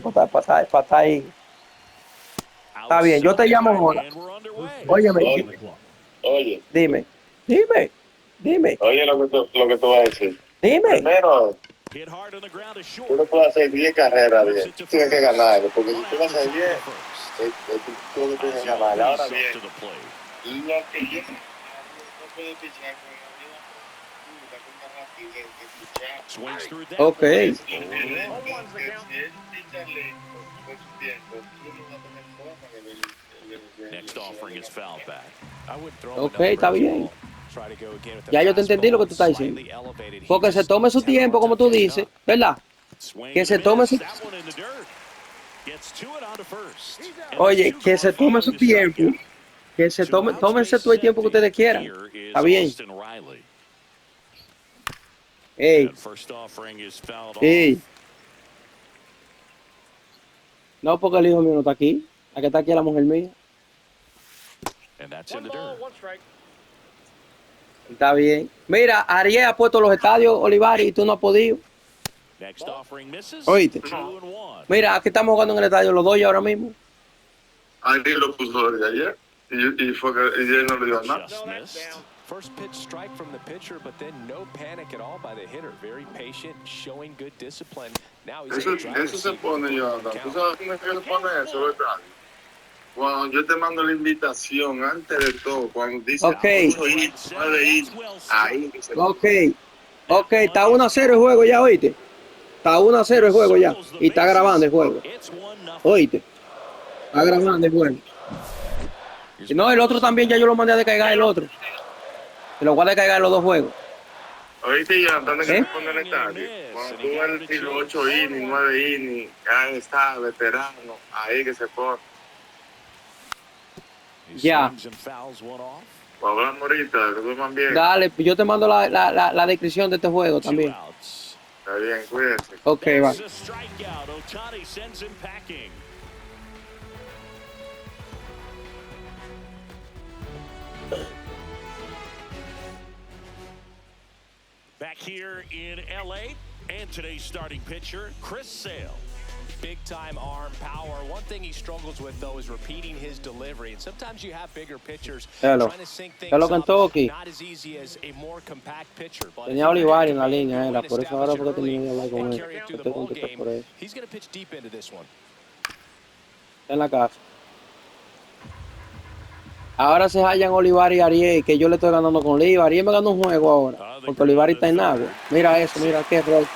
Para estar ahí. Está bien, yo te llamo ahora. Óyeme, Oye, dime, dime, dime, oye lo que tú vas a decir. dime. Primero, tú no puedes hacer 10 carreras bien. Tú tienes que ganarlo, porque si tú vas a hacer 10, tú lo que tienes que ganar. Ahora bien, lo que yo no puedo pichar con la misma postura, con una rapidez de pichar. Ok, Por eso yo te digo que si él picha lento con su tiempo, tú no vas a tener forma de una pichar. ok, está bien. Ya yo te entendí lo que tú estás diciendo. Porque se tome su tiempo, como tú dices, ¿verdad? Que se tome su... Oye, que se tome su tiempo. Que se tome, tómense todo el tiempo que ustedes quieran. Está bien. Ey, ey. No, porque el hijo mío no está aquí. La que está aquí es la mujer mía. Está bien. Mira, Ariel ha puesto los estadios, Olivari, y tú no has podido. Oíste. No, Mira, aquí estamos jugando en el estadio los dos y ahora mismo. alguien lo puso desde ayer y fue que y él no le dio nada. First pitch strike from the pitcher, but then no panic at all by the hitter. Very patient, showing good discipline. Now he's in the driver's Eso se seat. pone, Jonathan. ¿Tú sabes cómo es que se pone eso, verdad? Cuando yo te mando la invitación, antes de todo, cuando dice Ok, 8 9 ahí que se pone. ok, ok. Está 1-0 el juego ya, oíste. Está 1-0 el juego ya. Y está grabando el juego. Oíste. Está grabando el juego. Y no, el otro también ya yo lo mandé a descargar el otro. Se lo voy a descargar los dos juegos. Oíste, Jonathan, que ¿Eh? se pone el estadio. Cuando tú ves el tiro 8 innings, 9 innings, ya está, veterano, ahí que se pone. Ya. Pues hablamos ahorita, que duerman bien. Dale, yo te mando la descripción de este juego también. Está bien, cuídense. Ok, va. Back here in LA, and today's starting pitcher, Chris Sale. Big time arm power. One thing he struggles with, though, is repeating his delivery. And sometimes you have bigger pitchers Hello. trying to sync things Hello, up. Kentucky. Not as easy as a more compact pitcher. But Tenía Olivari en la línea, era. Por eso ahora porque tenía que hablar con and él. carry it through the Estoy ball contento game. por eso. He's going to pitch deep into this one. Está en la casa. Ahora se hallan Olivari y Ariel, que yo le estoy ganando con Olivari. Ariel me ganó un juego ahora. Porque Olivari está en agua. Mira eso, mira qué error.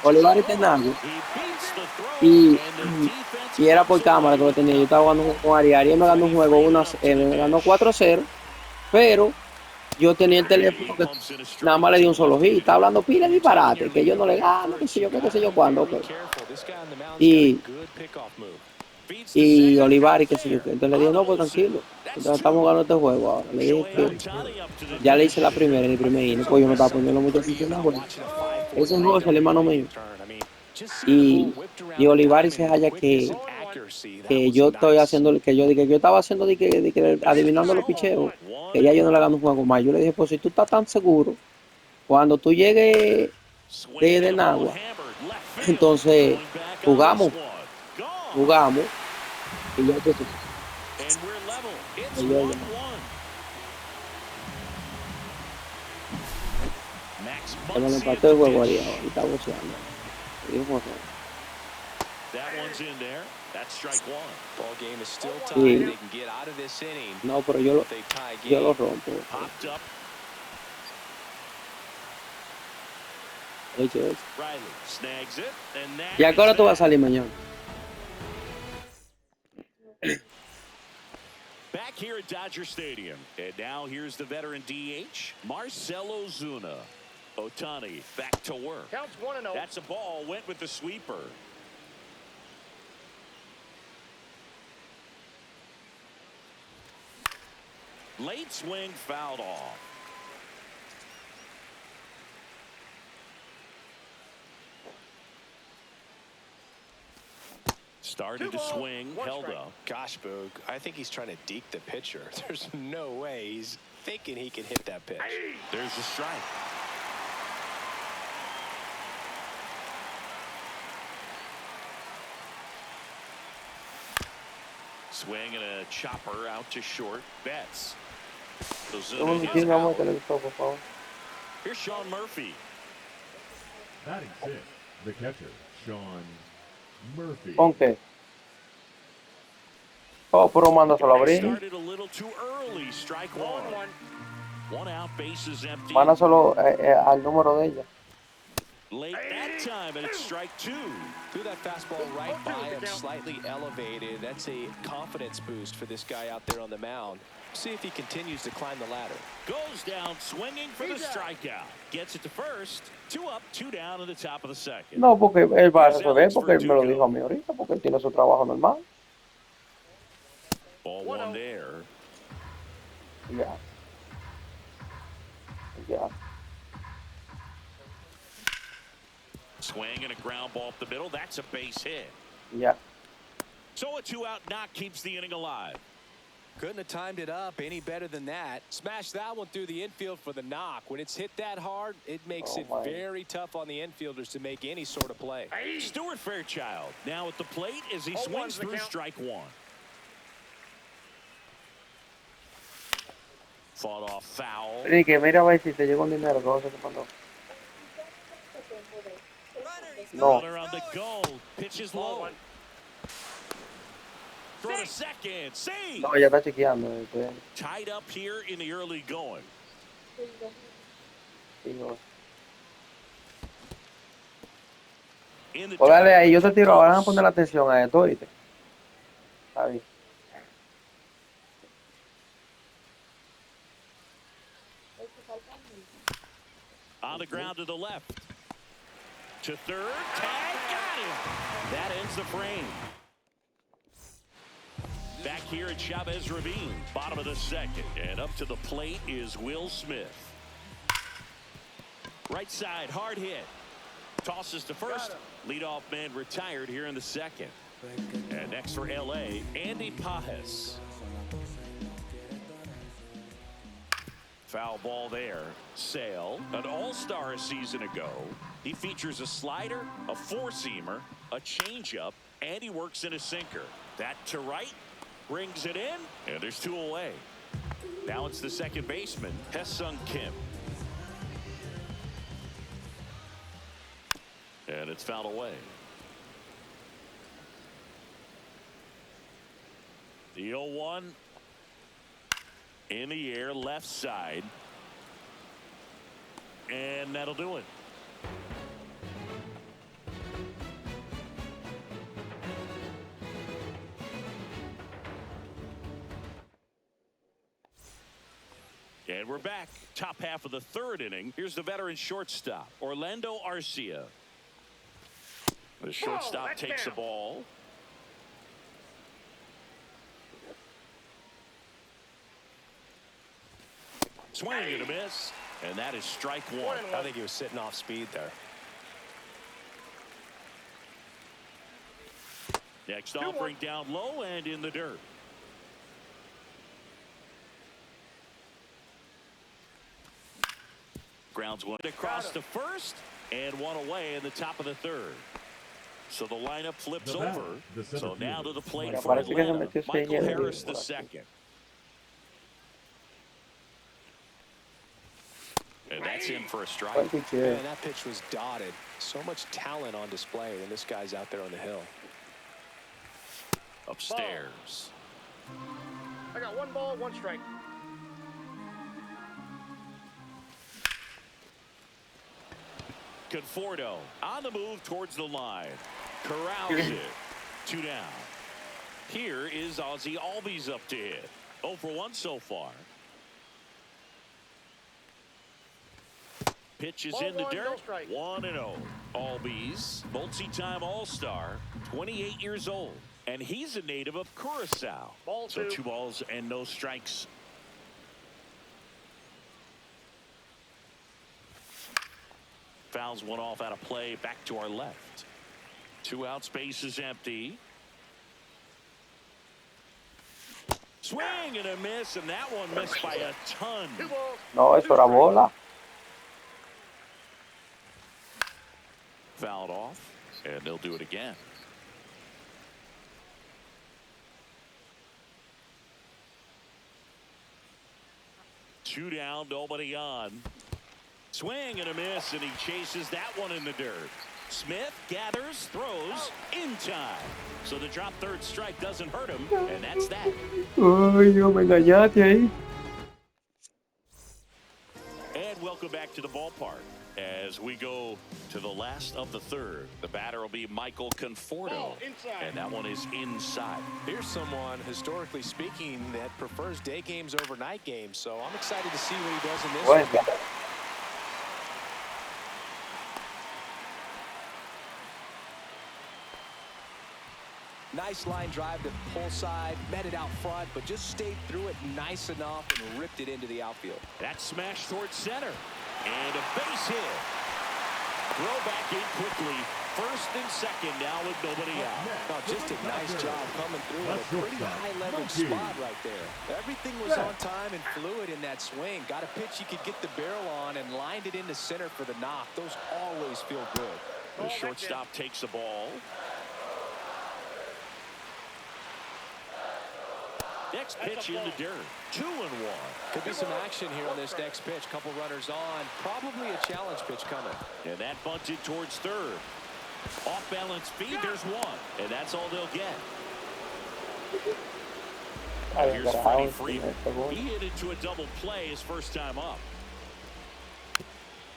Olivari está en agua. Y era por cámara que lo tenía. Yo estaba jugando con Ariel. Ariel me ganó un juego, me ganó 4-0. Pero yo tenía el teléfono que nada más le di un solo hit. Está hablando pila de disparate, que yo no le gano, qué sé yo, qué sé yo cuándo. Okay. Y Olivari, qué sé yo qué. Entonces le dije, no, pues tranquilo. Entonces estamos jugando este juego ahora. Le dije que ya le hice la primera en el primer inning. Pues yo no estaba poniendo mucha atención. Ese juego es el hermano mío. Y Olivari se halla que yo estoy haciendo, que yo estaba haciendo adivinando los picheos, que ya yo no le gano un juego más. Yo le dije, pues si tú estás tan seguro, cuando tú llegues de Nagua, entonces jugamos. Y yo te me empató el juego ahí ahora, y está boceando. Sí. No, pero yo lo rompo. ¿Y a qué hora tú vas a salir mañana? Back here at Dodger Stadium. And now here's the veteran DH, Marcelo Zuna. Ohtani back to work. Counts 1-0. That's a ball, went with the sweeper. Late swing fouled off. Started to swing, held up. Gosh, Boog, I think he's trying to deke the pitcher. There's no way he's thinking he can hit that pitch. There's a strike. Swing and a chopper out to short. Betts. Here's Sean Murphy. Batting six, the catcher, Sean Murphy. ¿Con qué? Oh, pero mándaselo a abrir. Started a little too early. Strike one. One out, bases empty. Mándaselo al número de ella. Late that time, and it's strike two. Threw that fastball right by him, slightly elevated. That's a confidence boost for this guy out there on the mound. See if he continues to climb the ladder. Goes down, swinging for the strikeout. Gets it to first. 2 up, 2 down in the top of the second. No, porque él va a resolver, porque él me lo dijo a mí ahorita, porque él tiene su trabajo normal. Ball one there. Ya. Ya. Swing and a ground ball up the middle. That's a base hit. Ya. So a 2-out knock keeps the inning alive. Couldn't have timed it up any better than that. Smash that one through the infield for the knock. When it's hit that hard, it makes it very tough on the infielders to make any sort of play. Stuart Fairchild now at the plate as he swings through strike one. Fought off foul. Enrique, mira a ver si te llegó un dinero que vos se te mandó. No. Runner on the go. Pitch is low. Throw to second. Save. No, ella está chequeando. Tied up here in the early going. O dale ahí, yo te tiro. Ahora van a poner atención a esto, ¿oíste? Está bien. On the ground to the left. To third. Tag. Got him. That ends the frame. Back here at Chavez Ravine, bottom of the second. And up to the plate is Will Smith. Right side, hard hit. Tosses to first. Leadoff man retired here in the second. And next for L.A., Andy Pajes. Foul ball there. Sale, an all-star a season ago. He features a slider, a four-seamer, a changeup, and he works in a sinker. That to right. Brings it in, and there's 2 away. Now it's the second baseman, Hesung Kim. And it's fouled away. The 0-1 in the air, left side. And that'll do it. And we're back. Top half of the third inning. Here's the veteran shortstop, Orlando Arcia. The shortstop takes the ball. Swing and a miss. And that is strike one. I think he was sitting off speed there. Next offering down low and in the dirt. Grounds one across to first and one away in the top of the third. So the lineup flips over. So now to the plate for Atlanta, Michael Harris the second. And that's in for a strike. Man, that pitch was dotted. So much talent on display, and this guy's out there on the hill. Upstairs. I got 1 ball, 1 strike. Conforto on the move towards the line. Corrals it. 2 down. Here is Ozzie Albies up to hit. 0 for 1 so far. Pitch is in the dirt. 1-0. Albies, multi-time All-Star, 28 years old. And he's a native of Curacao. So 2 balls and no strikes. Fouls one off out of play. Back to our left. 2 outs, base is empty. Swing and a miss, and that one missed by a ton. No, eso era bola. Fouled off, and they'll do it again. 2 down, nobody on. Swing and a miss, and he chases that one in the dirt. Smith gathers, throws in time. So the drop third strike doesn't hurt him, and that's that. Ay, Dios, me engañaste ahí. And welcome back to the ballpark as we go to the last of the third. The batter will be Michael Conforto, and that one is inside. Here's someone, historically speaking, that prefers day games over night games, so I'm excited to see what he does in this one. Nice line drive to pull side, met it out front, but just stayed through it nice enough and ripped it into the outfield. That smash towards center, and a base hit. Throw back in quickly. First and second now with nobody out. Oh, just a nice job coming through at a pretty high leverage spot right there. Everything was on time and fluid in that swing. Got a pitch he could get the barrel on and lined it into center for the knock. Those always feel good. The shortstop takes the ball. Next pitch in the dirt. 2-1. Could be some action here on this next pitch. Couple runners on. Probably a challenge pitch coming. And that bunted towards third. Off balance feed. There's one. And that's all they'll get. Here's Freddie Freeman. He hit into a double play his first time up.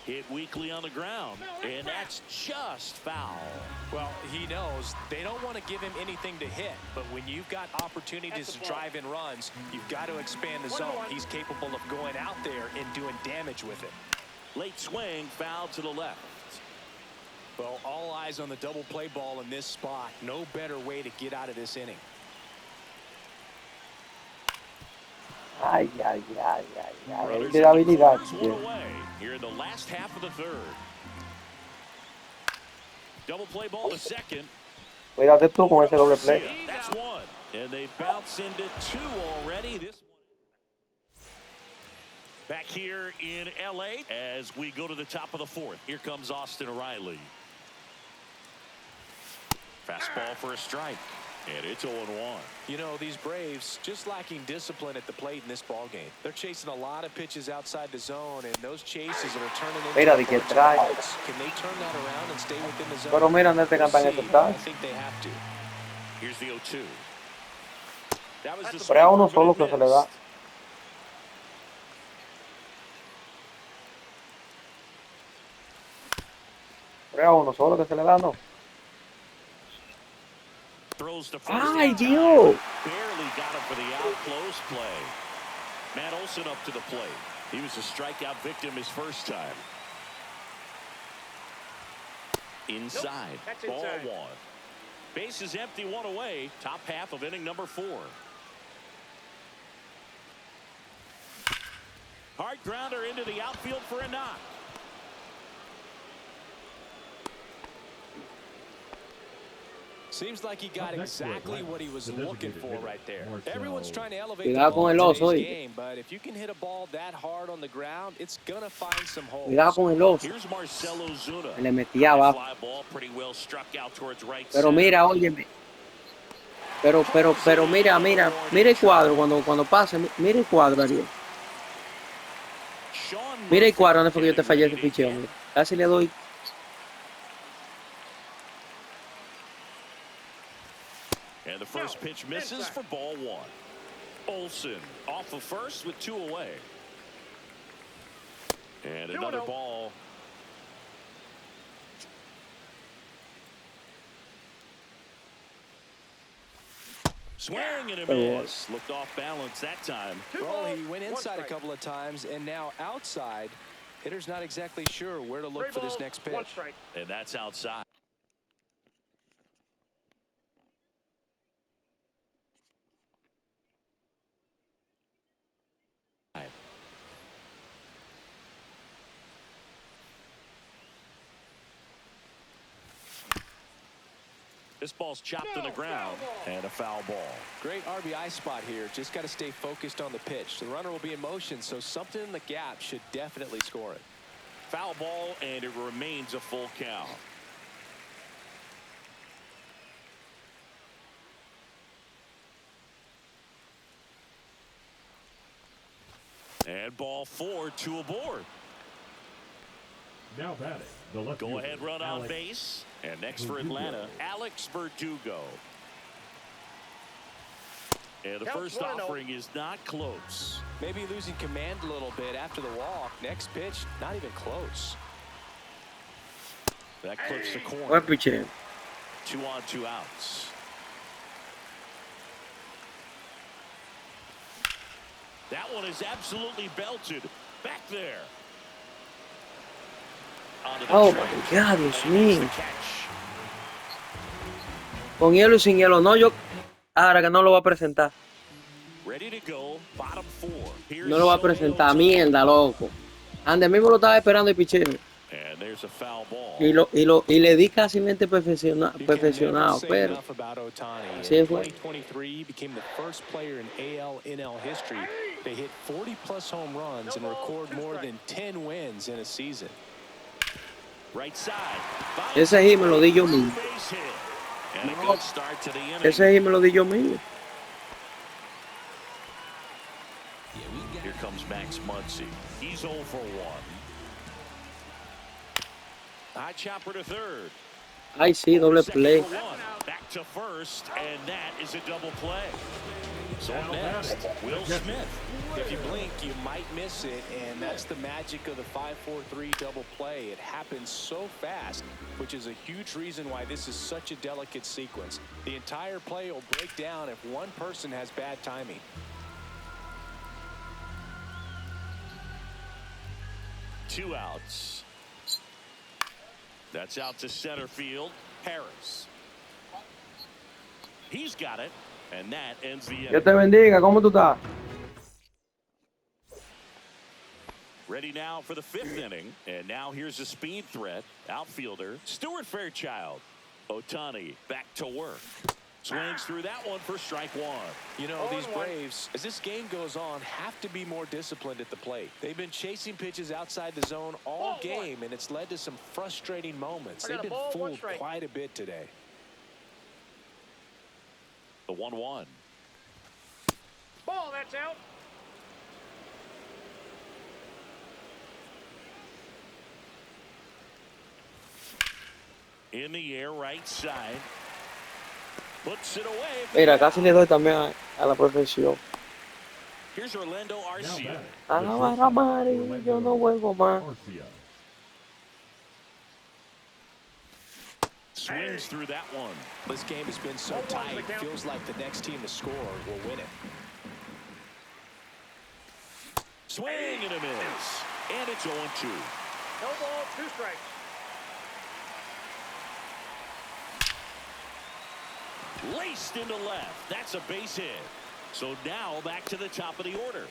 Hit weakly on the ground, and that's just foul. Well, he knows they don't want to give him anything to hit, but when you've got opportunities to drive in runs, you've got to expand the zone. He's capable of going out there and doing damage with it. Late swing, foul to the left. Well, all eyes on the double play ball in this spot. No better way to get out of this inning. Ay, ay, ay, ay, ay. De la habilidad. Here in the last half of the third. Double play ball to second. Cuídate tú con ese doble play. That's one. And they bounce into 2 already. This one. Back here in LA as we go to the top of the fourth. Here comes Austin Riley. Fastball for a strike. And it's 0-1. You know, these Braves just lacking discipline at the plate in this ball game. They're chasing a lot of pitches outside the zone, and those chases are turning into Mira de que trae. Can they turn that around and stay within the zone? Pero mira dónde te cantan este I think they have to. Here's the 0-2. That was the Pero es a uno solo que se le da. Pero es a uno solo que se le da, ¿no? Throws to first. Ay, Dios. Barely got him for the out close play. Matt Olson up to the plate. He was a strikeout victim his first time. Inside. Nope, Ball 1. Base is empty, 1 away. Top half of inning number 4. Hard grounder into the outfield for a knock. Seems like he got exactly what he was looking for right there. Everyone's trying to elevate Cuidado the ball con in el today's oso, game, but if you can hit a ball that hard on the ground, it's gonna find some holes. Cuidado con el oso. Here's Marcelo Zuna. Le metía abajo. Fly ball pretty well struck out towards right Pero center. mira, óyeme. Pero mira el cuadro cuando pase. Mira el cuadro, Ariel. Mira el cuadro donde fue que yo te fallé ese picheo. Mira. Casi le doy. And the first pitch misses for ball 1. Olson off of first with 2 away. And another ball. Swing and a miss. Looked off balance that time. Well, he went inside a couple of times, and now outside. Hitter's not exactly sure where to look for this next pitch. And that's outside. This ball's chopped in the ground, and a foul ball. Great RBI spot here. Just got to stay focused on the pitch. The runner will be in motion, so something in the gap should definitely score it. Foul ball, and it remains a full count. And ball 4, 2 aboard. Now batting, the left Go fielder, ahead run on Alex base. And next for Verdugo. Atlanta, Alex Verdugo. And the Counts first 1-0. offering is not close. Maybe losing command a little bit after the walk. Next pitch, not even close. That clips the corner. Buen picheo. 2 on, 2 outs. That one is absolutely belted. Back there. Onto the Oh track. my God, Dios And he makes mío. the catch. Con hielo y sin hielo. No, yo. Ahora que no lo va a presentar. Ready to go. Bottom 4. Here's No lo va a Shohei presentar. Ohtani. Mierda, loco. Ande mismo lo estaba esperando el picheo. And there's a foul ball. Y le di casi mente You can never perfeccionado, say pero enough about Ohtani. así In fue. 2023, he became the first player in AL/NL history to hit 40-plus home runs and record more than 10 wins in a season. Right side. Ese hit me lo di yo mismo. Base hit. And a good start to the inning. Ese hit me lo di yo mismo. Here comes Max Muncy. He's 0 for 1. High chopper to third. Ay, sí, doble Second play. for 1. Back to first, and that is a double play. So next, Will Smith. If you blink, you might miss it, and that's the magic of the 5-4-3 double play. It happens so fast, which is a huge reason why this is such a delicate sequence. The entire play will break down if one person has bad timing. Two outs. That's out to center field. Harris. He's got it, and that ends the Dios inning. te bendiga. ¿Cómo tú estás? Ready now for the 5th inning, and now here's a speed threat. Outfielder Stuart Fairchild. Ohtani back to work. Swings through that one for strike 1. You know, these Braves, as this game goes on, have to be more disciplined at the plate. They've been chasing pitches outside the zone all game, and it's led to some frustrating moments. They've been fooled quite a bit today. The 1-1. Ball, that's out. In the air, right side. Puts it away. Mira, casi le doy también a la perfección. Here's Orlando Now Arcia. batting, A the la shortstop, barra amarilla, yo no vuelvo más. Arcia. Swings through that one. This game has been so tight, it feels like the next team to score will win it. Swing and a miss. And it's 0-2. No ball, 2 strikes. Laced into left. That's a base hit. So now back to the top of the order.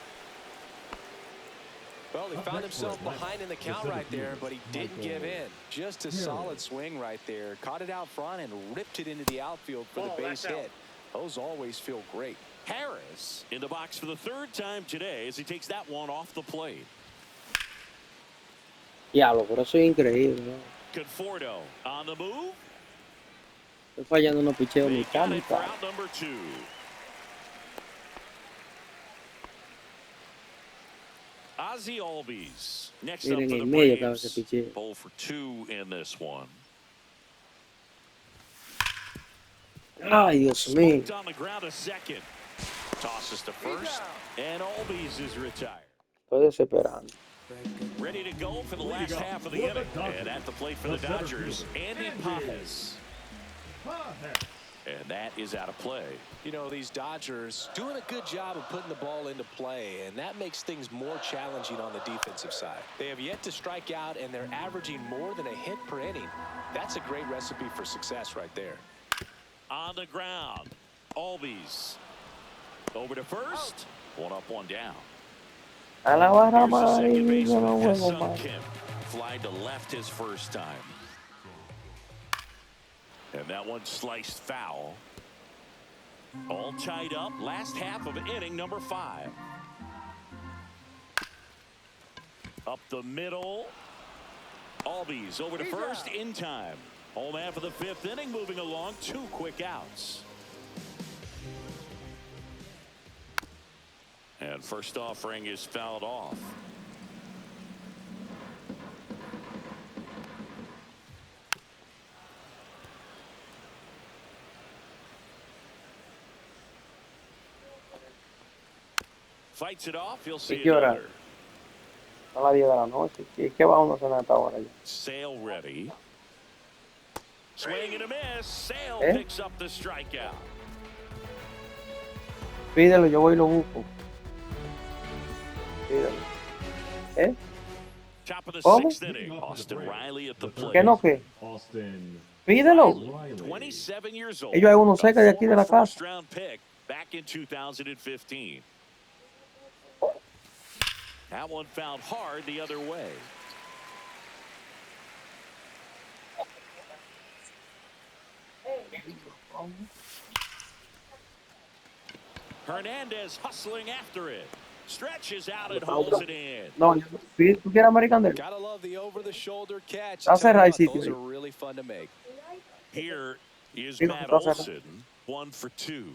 Well, he found himself behind in the count right there, but he didn't give in. Just a solid swing right there. Caught it out front and ripped it into the outfield for the base hit. Those always feel great. Harris in the box for the 3rd time today as he takes that one off the plate. Diablo, pero eso es increíble, ¿no? Conforto on the move. Estoy fallando unos picheos They got it for mecánicos. out number 2. Ozzie Albies next up Miren for en the el medio estaba ese Braves. picheo. Bowl for 2 in this one. Ay, Dios mío. Smoked on the ground a second. Tosses to first, and Albies is retired. Estoy desesperando. Ready to go for the last half of the inning. And at the plate for the Dodgers, Andy Pajes. And that is out of play. You know, these Dodgers doing a good job of putting the ball into play, and that makes things more challenging on the defensive side. They have yet to strike out, and they're averaging more than a hit per inning. That's a great recipe for success right there. On the ground, Albies. Over to first. 1 up, 1 down. A la barra Here's the second amarilla, yo no baseman, vuelvo Sung más. Kim. Fly to left his first time. And that one sliced foul. All tied up. Last half of inning number 5. Up the middle. Albies over to first in time. Home half of the 5th inning moving along. 2 quick outs. And first offering is fouled off. Fights it off. He'll see another. A las 10 de la noche. ¿Y qué va uno a cenar hasta ahora? Sale ready. Swing and a miss. Sale picks up the strikeout. Pídelo, yo voy y lo busco. Pídelo. Top of the ¿Cómo? 6th inning. Austin Riley at the plate. ¿Qué no qué? Austin Pídelo. 27 years old. Ellos hay uno cerca de aquí de la casa. First round pick back in 2015. That one fouled hard the other way. Hernandez hustling after it. Stretches out and holds it in. No, ¿tú quieres American Dale? Gotta love the over-the-shoulder catch. That's a right Those are really fun to make. Here is Matt Olson, 1 for 2.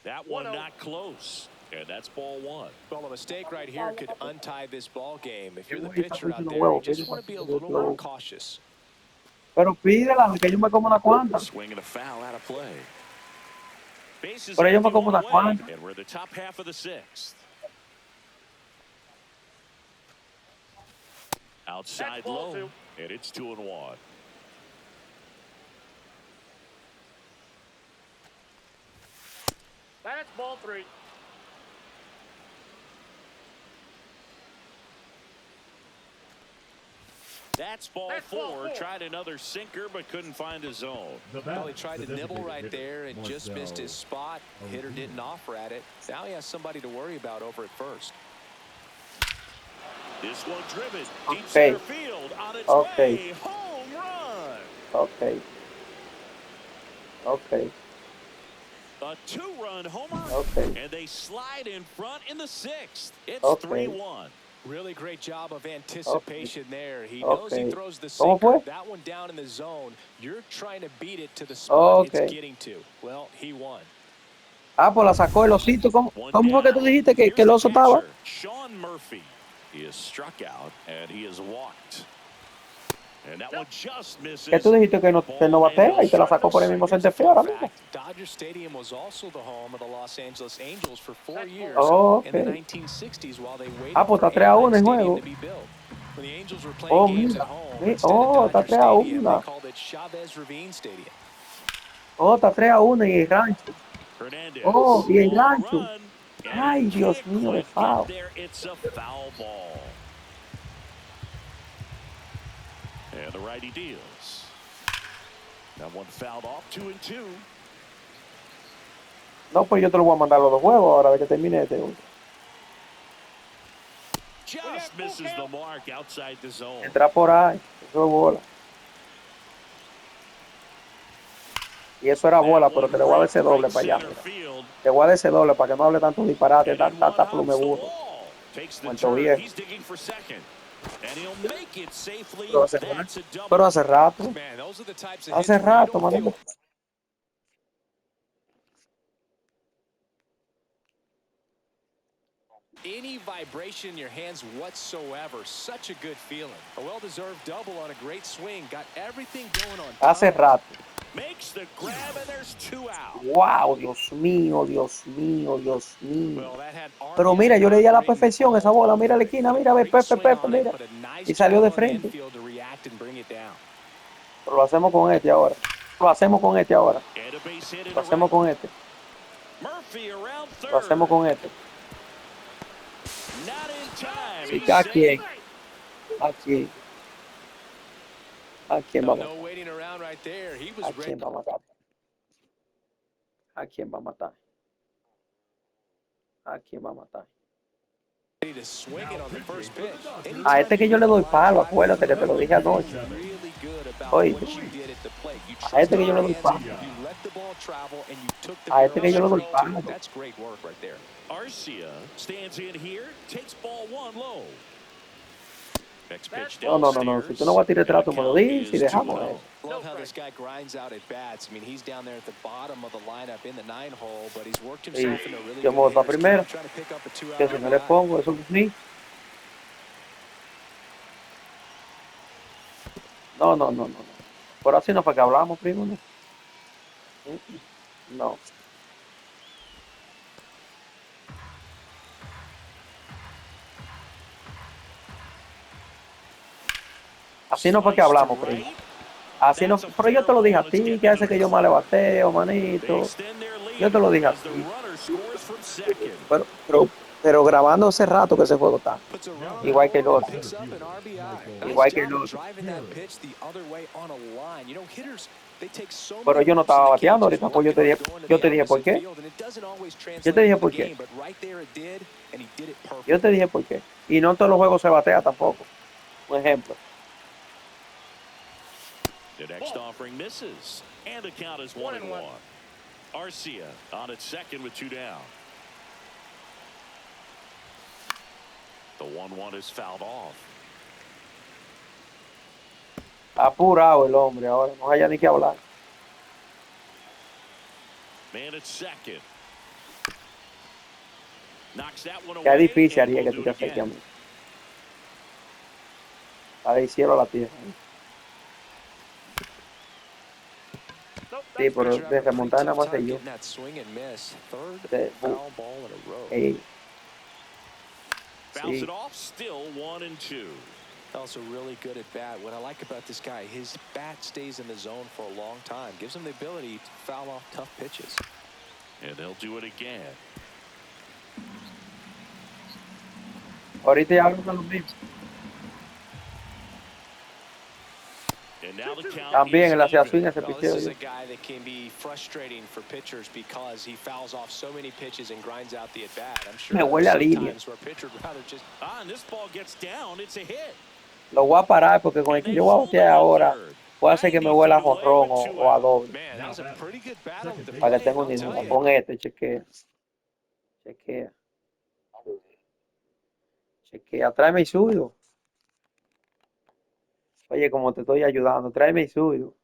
That one not close. And that's ball 1. Well, a mistake right here could untie this ball game. If you're the pitcher out there, you just want to be a little more cautious. Pero pídela, que yo me como una cuanta. Swinging a foul out of play. Bases Pero yo me como una away, cuanta. and we're the top half of the 6th. Outside low, and it's 2-1. That's ball 3. That's ball 4. Tried another sinker, but couldn't find his zone. Well, he tried to nibble right there and just missed his spot. Hitter didn't offer at it. Now he has somebody to worry about over at first. This one driven deep center field on its way. Home run. Okay. A 2-run homer. And they slide in front in the 6th. It's 3-1. Really great job of anticipation there. He knows he throws the sinker. That one down in the zone. You're trying to beat it to the spot it's getting to. Well, he won. Ah, pues la sacó el osito. ¿Cómo fue que tú dijiste que el oso estaba? Sean Murphy. He is struck out and he is walked. And that one just misses. ¿Qué tú dijiste que no batea y te la sacó por el mismo centefeo ahora mismo? Dodger Stadium was also the home of the Los Angeles Angels for 4 years in the 1960s while they waited pues for está 3-1 el Stadium juego. to be built. When the Angels were playing games at home, instead of está Dodger 3-1. Stadium, they called it Chavez Ravine Stadium. Está 3-1 y el rancho. Y el rancho. Ay, Dios mío, de foul. It's a foul ball. And the righty deals. That one fouled off, 2-2. No, pues yo te lo voy a mandar los dos juegos ahora de que termine este. Just misses the mark outside the zone. Entra por ahí. Eso es bola. Y eso era bola, pero te le voy a dar ese doble para allá. Mira. Te voy a dar ese doble para que no hable tanto disparate, tanta plume burro. Muerto viejo. Pero hace rato. Hace rato, manito. Any vibration in your hands whatsoever, such a good feeling. A well-deserved double on a great swing, got everything going on. Hace rato. Makes the grab and there's 2 out. Wow, Dios mío, Dios mío, Dios mío. Pero mira, yo le di a la perfección esa bola. Mira la esquina, mira, ve, Pepe, mira. Y salió de frente. Pero lo hacemos con este ahora. Lo hacemos con este ahora. Lo hacemos con este. Lo hacemos con este. ¿Y a quién? ¿A quién? ¿A quién va a matar? ¿A quién va a matar? ¿A quién va a matar? ¿A quién va a matar? A este que yo le doy palo, acuérdate que te lo dije anoche. Oye, a este que yo le doy palo. A este que yo le doy palo. Arcia stands in here, takes ball 1 low. Next pitch No. downstairs. Si tú no vas a tirar And the trato, me lo count dices y is dejamos 2-0. eso. Love how this guy grinds out at bats. I mean, he's down there at the bottom of the lineup in the 9-hole, but he's worked Y himself into a really yo me good voy para hitter's primera. queue, trying to pick up a 2-out Que si no le RBI. pongo, eso es mí. No. Por así no fue que hablamos, primo, ¿no? No. Así no fue que Sliced to hablamos, primo. right. Así no, That's a pero yo fair te lo dije ball. a It's ti, getting que hace into que the yo mal le fourth. bateo, They manito. extend their Yo te lo lead dije a as the ti. runner scores from second. Pero grabando hace rato que ese juego está. Puts a runner Igual que el on and otro. picks up an RBI. Nice Igual que el job of otro. driving that pitch the other way on a line. You know, hitters, they take so Pero many yo no leaps in estaba the bateando cages ahorita, when pues yo te looking dije, at going to yo the te dije por opposite qué. field, and it doesn't always Yo te translate dije into the por qué. game, but right there it did, and he did it Yo perfectly. te dije por qué. Y no en todos los juegos se batea tampoco. Un ejemplo. The next offering misses. And the count is 1-1. Arcia on at second with 2 down. The 1-1 is fouled off. Apurado el hombre ahora, no haya ni que hablar. Man at second. Knocks that one Que es away, difícil, and Ariel, we'll que tú do te it acerques a again. mí. Para del cielo a la tierra. Sí, pero de remontar nada más sé yo. That swing and miss. Third Foul ball in a row. Fouls Sí. it off, still 1-2. Also really good at bat. What I like about this guy, his bat stays in the zone for a long time. Gives him the ability to foul off tough pitches. And they'll do it again. Ahorita ya hablo con los mismos. And now the count También is él hacía even. swing ese Well, this picheo. is a guy that can be frustrating for pitchers because he fouls off so many pitches and grinds out the at-bat. I'm sure Me huele a there's línea. times where a pitcher would rather just... And this ball gets down. It's a hit. Lo voy a parar porque con el que yo voy a batear ahora puede hacer que me vuela a jonrón o a doble. Man, that was a pretty good battle at the Para que plate, tenga I'll un tell idea. you. Pon este, chequea. Tráeme el suyo. Oye, como te estoy ayudando, tráeme el suyo.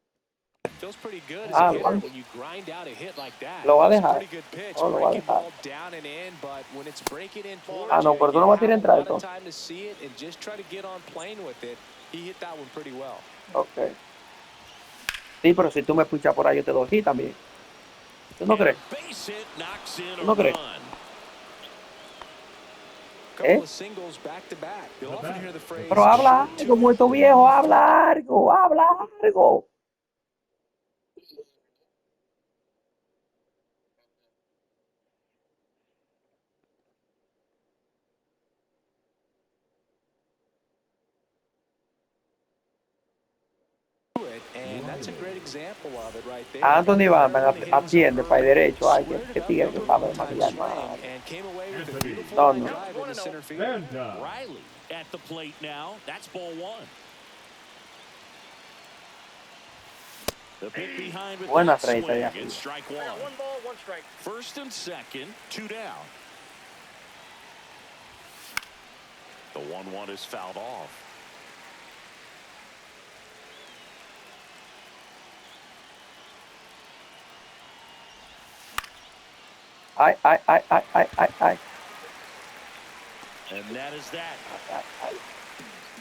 Feels pretty good as a hitter when you grind out a hit like that. Lo va a It's a dejar. pretty good pitch. Oh, lo va a Breaking dejar. ball down and in, but when it's breaking in towards Ah, no, pero tú no vas a tirar you have a lot entrada, of time to see it and just try to get on plane with it. He hit that one pretty well. Ok. Sí, pero si tú me puchas por ahí, yo te doy hit también. ¿Tú no crees? Base hit knocks in ¿Tú a no crees? run. Couple of singles back to back. You'll often hear the phrase. Pero habla algo, muerto viejo, habla algo. And that's a great example of it right there. Anthony Banda atiende para el derecho. Ay, Squared it qué up, tigre que number sabe one time maquillar. swing, and came away with a beautiful No, line no. drive into center field. Riley at the plate now. That's ball one. The pick behind with Buena that swing. treinta ya. It's strike one. 1 ball, 1 strike. First and second, 2 down. The 1-1 is fouled off. Ay. And that is that.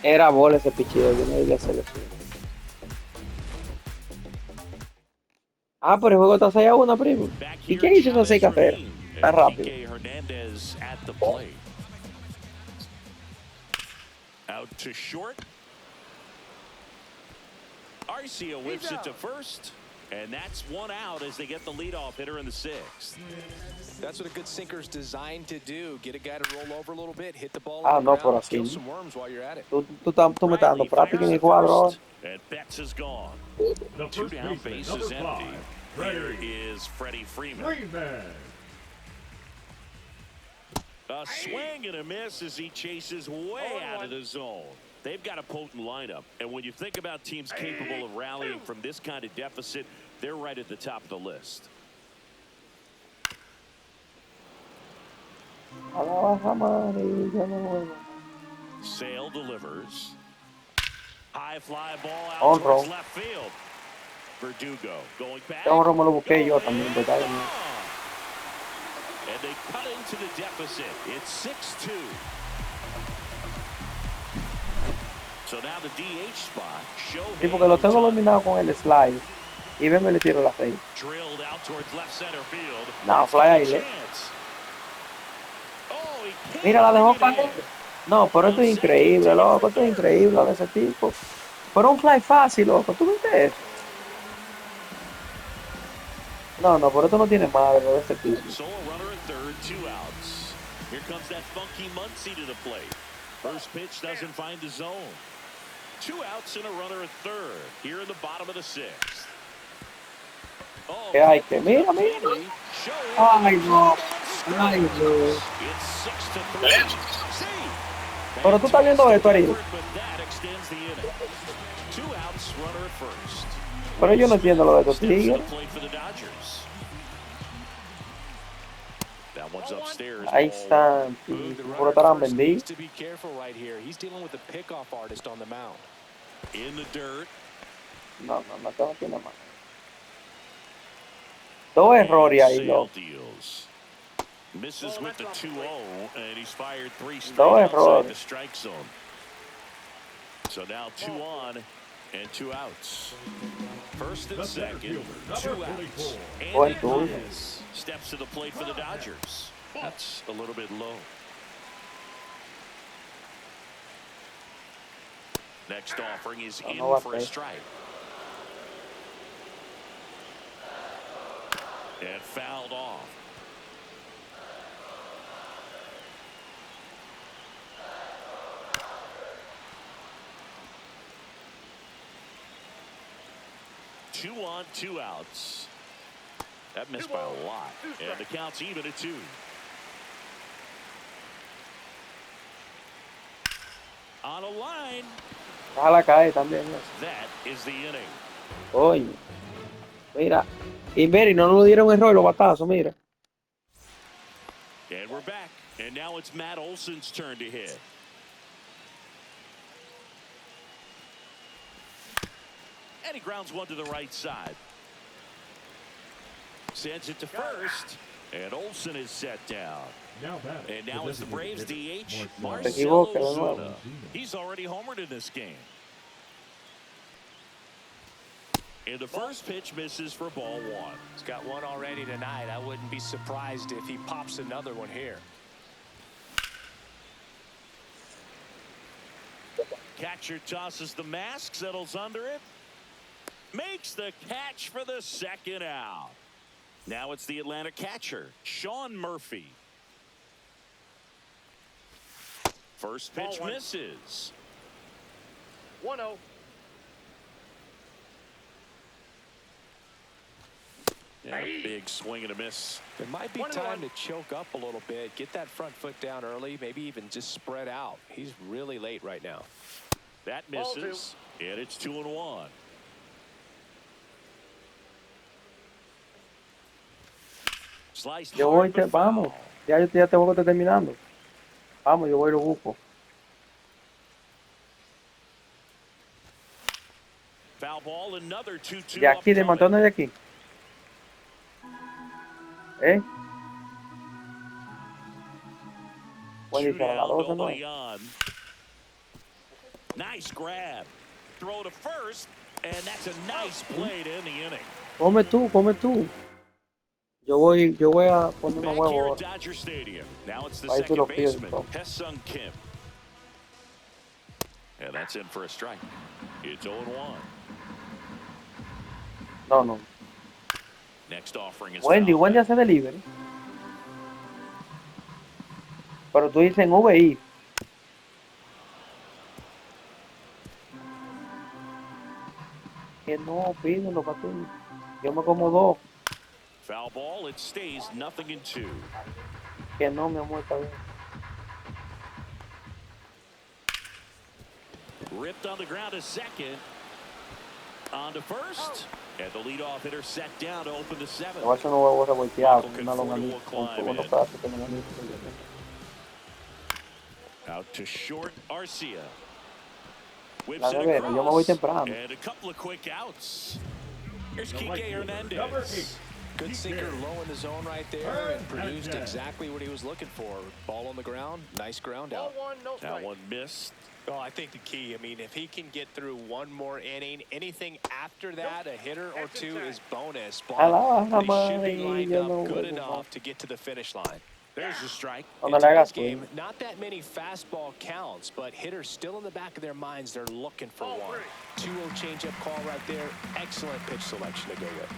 Era bola ese picheo, yo no debía hacerlo así. Ah, pero el juego está 6-1, primo. Back ¿Y here, qué hizo esos Chavez 6 carreras? Ravine, Tan and rápido. Kike Hernandez at the plate. Out to short. Arcia whips it to first. And that's one out as they get the leadoff hitter in the 6th. That's what a good sinker's designed to do. Get a guy to roll over a little bit, hit the ball Ah, on the no, por ground, así. kill some worms while you're at it. Tú me estás dando Riley práctica en fires el to cuadro ahora. first, and Betts is gone. The 2 first down, baseman, base number is empty. 5, Here Freddie is Freddie Freeman. Freeman. A swing and a miss as he chases way out of the zone. They've got a potent lineup, and when you think about teams capable of rallying from this kind of deficit, they're right at the top of the list. A la baja amarilla, no. Sale delivers. High fly ball out Honro. towards left field. Verdugo going back. Este honro me lo busqué yo también, pues está bien. And they cut into the deficit. It's 6-2. So now the DH spot. Sí, porque lo tengo dominado con el slide. Y vengo y le tiro la fe. Drilled out towards left center field. No, fly ahí. Mira, la dejó caer. No, pero esto es increíble, loco. Esto es increíble lo de ese tipo. Pero un fly fácil, loco. ¿Tú viste eso? No, pero esto no tiene madre lo de ese tipo. Solo runner at third, 2 outs. Here comes that funky Muncy to the plate. First pitch doesn't find the zone. 2 outs and a runner at third. Here in the bottom of the 6th. Oh, Que hay que, mira. Ay, no. Ay, no. It's 6-3. Pero tú estás viendo esto, Ariel. That extends the inning. 2 outs, runner at first. Pero yo no entiendo lo de estos tigres. That one's upstairs. Ahí están. Por estarán vendidos. To be careful right here. He's dealing with a pickoff artist on the mound. In the dirt. No, esto no tiene más. 2 errores ahí, loco. Misses with the 2-0, and he's fired 3 straight 2 outside errores. the strike zone. So now 2 on and 2 outs. First and second, 2 outs. Buen And turno. Diaz steps to the plate for the Dodgers. That's a little bit low. Next offering is in for a strike. And fouled off. Two on, 2 outs. That missed by a lot. And the count's even at 2. On a line. Déjala caer también. That is the inning. Oye. Mira. Y Mary, no nos dieron error los batazos, mira. And we're back. And now it's Matt Olson's turn to hit. And he grounds one to the right side. Sends it to first. And Olson is set down. And now it's the Braves DH, Marcell Ozuna. He's already homered in this game. And the first pitch misses for ball 1. He's got one already tonight. I wouldn't be surprised if he pops another one here. Catcher tosses the mask, settles under it. Makes the catch for the second out. Now it's the Atlanta catcher, Sean Murphy. First pitch misses. 1-0. Yeah, a big swing and a miss. There might be time to choke up a little bit, get that front foot down early, maybe even just spread out. He's really late right now. That misses, and it's 2-1. Yo voy, vamos. Ya te voy a estar terminando. Vamos, yo voy y lo busco. Foul ball, another 2-2. De aquí, de montones de aquí. Buenísimo, la 12, ¿no? Nice grab. Throw to first, and that's a nice play to end the inning. Come tú. Yo voy a poner unos huevos ahora. Dodger Stadium. Now it's the Ahí tú second lo pides, baseman, bro. Hesung Kim. And that's in for a strike. It's 0-1. No. Next offering is Wendy hace delivery. Pero tú dices en VI. Que no, pídelo para tú. Yo me como 2. Foul ball, it stays 0-2. Que no, mi amor, está bien. Ripped on the ground to second. On to first. And the leadoff hitter set down to open the 7th. Voy a hacer unos huevos revolteados con una longaniza, con unos pedazos de longaniza. Out to short, Arcia. La nevera, yo me voy temprano. And a couple of quick outs. Here's The Kike right fielder, number 8. Hernandez. Good sinker low in the zone right there and produced exactly what he was looking for. Ball on the ground, nice ground Ball out. 1, no strike. That one missed. Well, I think the key, I mean, if he can get through one more inning, anything after that, a hitter or two is bonus. But he should be lined up good enough to get to the finish line. There's the strike. In today's game, not that many fastball counts, but hitters still in the back of their minds, they're looking for one. 2-0 changeup call right there. Excellent pitch selection to go with.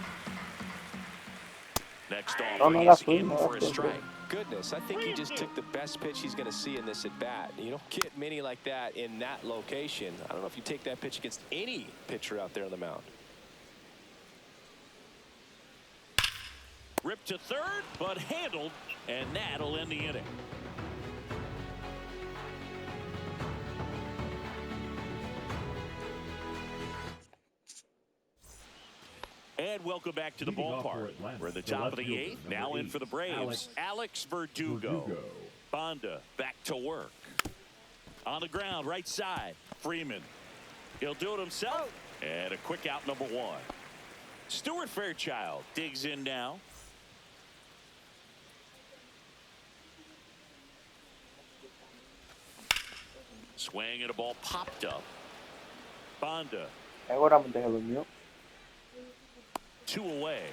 Next off, he's in for a strike. Goodness, I think he just took the best pitch he's going to see in this at-bat. You don't get many like that in that location. I don't know if you take that pitch against any pitcher out there on the mound. Ripped to third, but handled, and that'll end the inning. And welcome back to the ballpark. We're at the top of the 8th. Now in for the Braves, Alex Verdugo. Bonda back to work. On the ground, right side, Freeman. He'll do it himself. And a quick out, number 1. Stuart Fairchild digs in now. Swing and a ball popped up. Bonda. Seguramente se durmió. 2 away.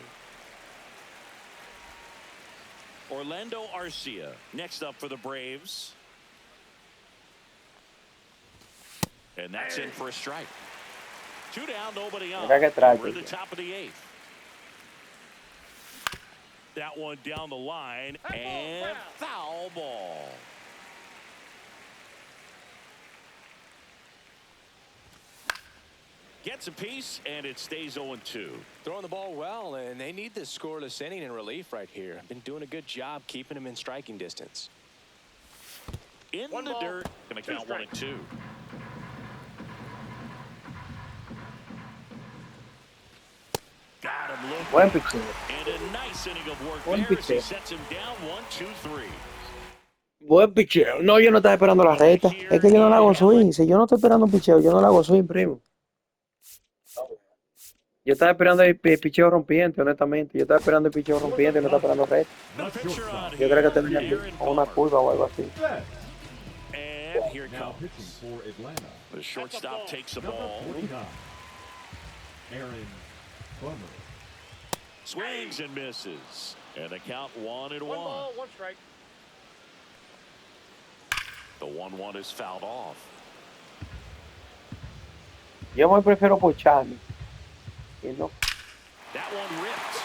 Orlando Arcia next up for the Braves. And that's in for a strike. 2 down, nobody on. We're at the top of the 8th. That one down the line and foul ball. Gets a piece, and it stays 0-2. Throwing the ball well, and they need this scoreless inning in relief right here. Been doing a good job keeping him in striking distance. In the dirt, going to count 1 and 2. Got him looking. Buen picheo. And a nice inning of work Buen there as he picheo. sets him down 1, 2, 3. Buen picheo. No, yo no estaba esperando la recta. Es que yo no la hago swing. Si yo no estoy esperando un picheo, yo no la hago swing, primo. Yo estaba esperando el picheo rompiente, honestamente. Yo estaba esperando el picheo rompiente y no estaba esperando recta. Yo creo que tenía una curva o algo así. And here it comes. The shortstop takes the ball. Swings and misses. And the count 1-1. 1 ball, 1 strike. The 1-1 is fouled off. Yo me prefiero pocharme. Y no. That one ripped.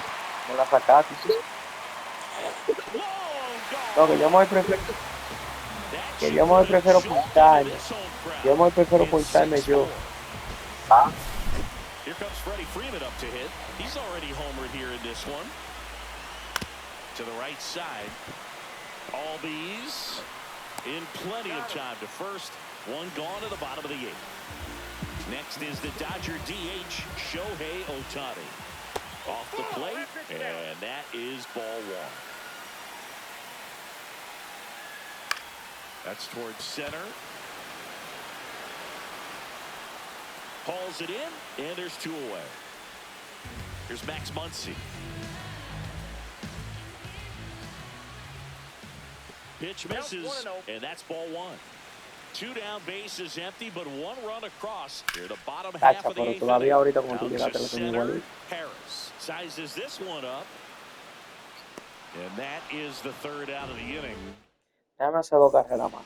Me la sacaste. No, que yo me prefiero. Que yo me prefiero poncharme. Yo me prefiero poncharme yo. Here comes Freddie Freeman up to hit. He's already homered here in this one. To the right side. All these in plenty of time to first. One gone to the bottom of the 8th. Next is the Dodger DH, Shohei Ohtani. Off the plate, and that is ball 1. That's towards center. Hauls it in, and there's 2 away. Here's Max Muncy. Pitch misses, and that's ball 1. 2 down, base is empty, but 1 run across. Here, the bottom half of the 8th inning. Out to center, Harris sizes this one up, and that is the 3rd out of the inning. Déjame hacer 2 carreras más.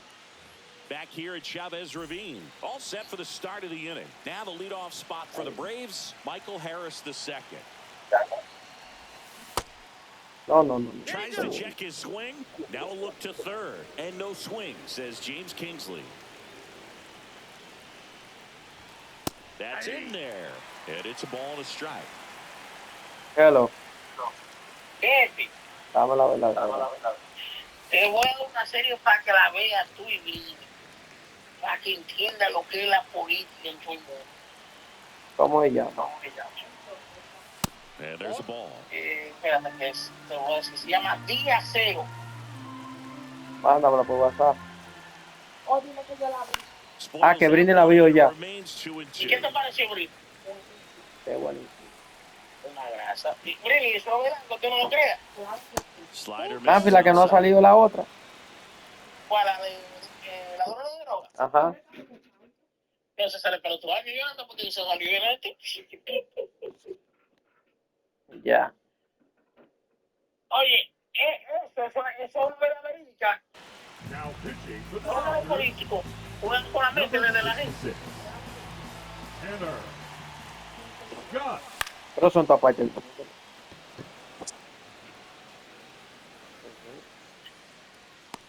Back here at Chavez Ravine, all set for the start of the inning. Now the leadoff spot for the Braves, Michael Harris II. No. Tries to check his swing. Now a look to third. And no swing, says James Kingsley. That's in there. And it's a ball and a strike. Hello. Jefe, Dame la verdad. te voy a dar una serie para que la veas tú y mí. Para que entiendas lo que es la política en todo el mundo. ¿Cómo se llama? And there's a ball. Espérate, que te voy a decir. Se llama Día Cero. Mándamela por WhatsApp. Oh, dime que yo la vi. Ah, que Britney la vio ya. ¿Y qué te pareció, Britney? Qué buenísimo. Una grasa. Y Britney, eso es verdad, que no lo creas. Nancy, la que no ha salido la otra. ¿Cuál? La de la droga de droga. Ajá. No se sale para otro año llorando porque se salió de este. Ya. Oye, eso es una verdad verídica. Now pitching for the No es Dodgers, político. Juegan con la mente number desde la gente. 66, Tanner Scott. Pero son tu aparte.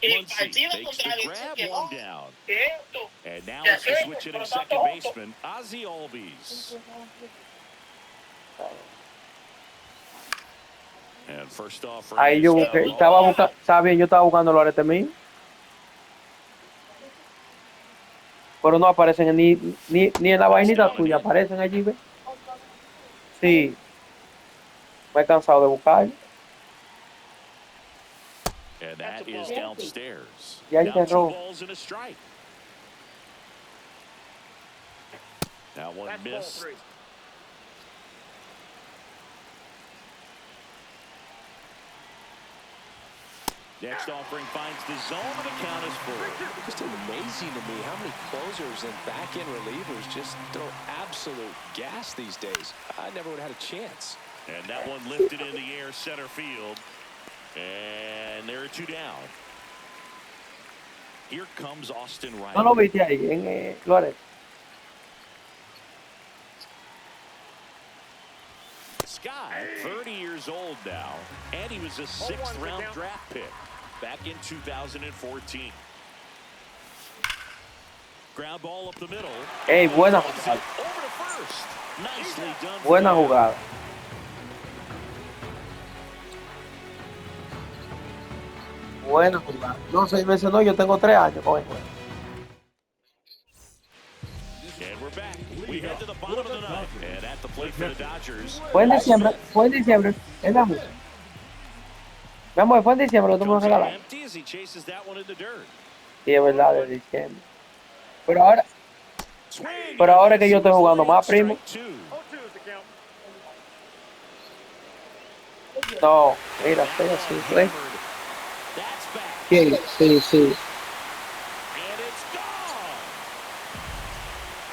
El partido contra el que no. Que esto. And now Que it's the aquello. switch Pero hitting tanto second juntos. baseman, Ozzie Albies. And first off, for Ahí yo busqué, estaba buscando, ¿sabes? Yo estaba buscando los aretes míos. Pero no aparecen ni en la vainita tuya, aparecen allí, ¿ves? Sí. Me he cansado de buscar. And that is downstairs. Ya Now 2 enterró. balls and a strike. That one That's ball missed. 3. Next offering finds the zone, and the count is full. Just amazing to me how many closers and back-end relievers just throw absolute gas these days. I never would have had a chance. And that one lifted in the air center field. And there are 2 down. Here comes Austin Riley. No lo viste ahí, en Flores. Scott, 30 years old now, and he was a 6th-round draft pick back in 2014. Ground ball up the middle. Ey, buena jugada. Over to first. Nicely done. Buena jugada. Buena jugada. No, 6 meses no, yo tengo 3 años con él. And we're back. We head to the bottom of the ninth. And at the plate for the Dodgers. Fue en diciembre, es mi amor. Mi amor, fue en diciembre que tú me lo regalaste. Empty as he chases that one in the dirt. Sí, es verdad, de diciembre. Pero ahora es que yo estoy jugando más, primo. 0-2 is the count. No, mira, estoy así, ¿ves? That's back. Sí, sí. And it's gone.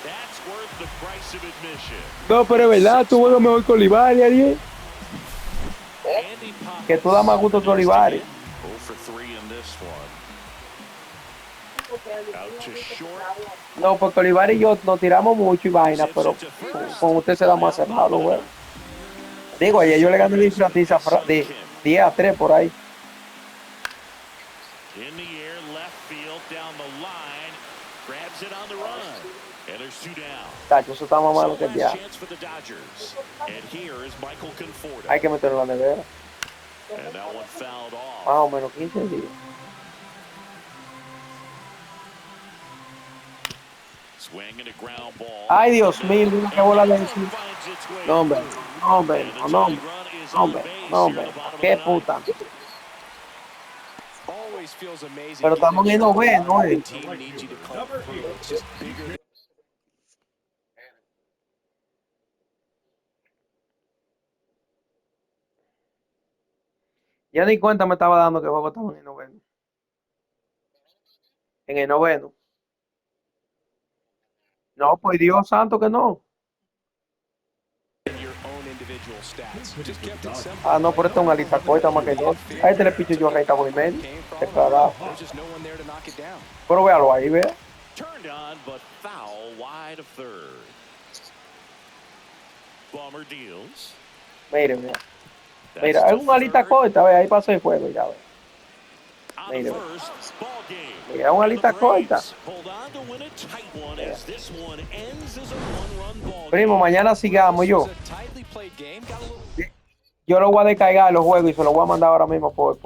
That's worth the price of admission. No, pero es verdad, tú juegas mejor que Olivari, Ariel. Andy Poppins. Que tú das más gusto que Olivari. 0 for 3 in this one. Out to short. No, porque Olivari y yo nos tiramos mucho y vaina, pero con usted se da más cerrado los juegos. Digo, ayer yo le gané el Infratiza de 10-3 por ahí. In the air, left field, down the line. Grabs it on the run. And there's 2 down. Tacho, eso está más malo que el Last día. chance for the Dodgers. And here is Michael Conforto. Hay que meterlo en la nevera. And that one fouled off. Más o menos 15 días. Swinging a ground ball. Ay, Dios mío, mira qué bola le hice. No, hombre, no, hombre, no, hombre, no, hombre, no, hombre. Qué puta. Always feels amazing. Pero estamos en noveno, The team needs you to come through. It's just bigger. Ya ni cuenta me estaba dando que el juego estaba en el noveno. En el noveno. No, pues Dios santo que no. Your own individual stats. Just kept it simple. Ah, no, pero esta es una lista corta más que dos. A este le picho yo rey por y medio. Qué cagado. There's just no one there to knock it down. Pero véalo ahí, vea. Turned on, but foul wide of third. Bomber deals. Mire, mira. Mira, hay una lista corta, ve, ahí pasó el juego, ya ve. Mira, mira, una lista corta. Primo, mañana sigamos yo. Yo lo voy a descargar los juegos y se los voy a mandar ahora mismo por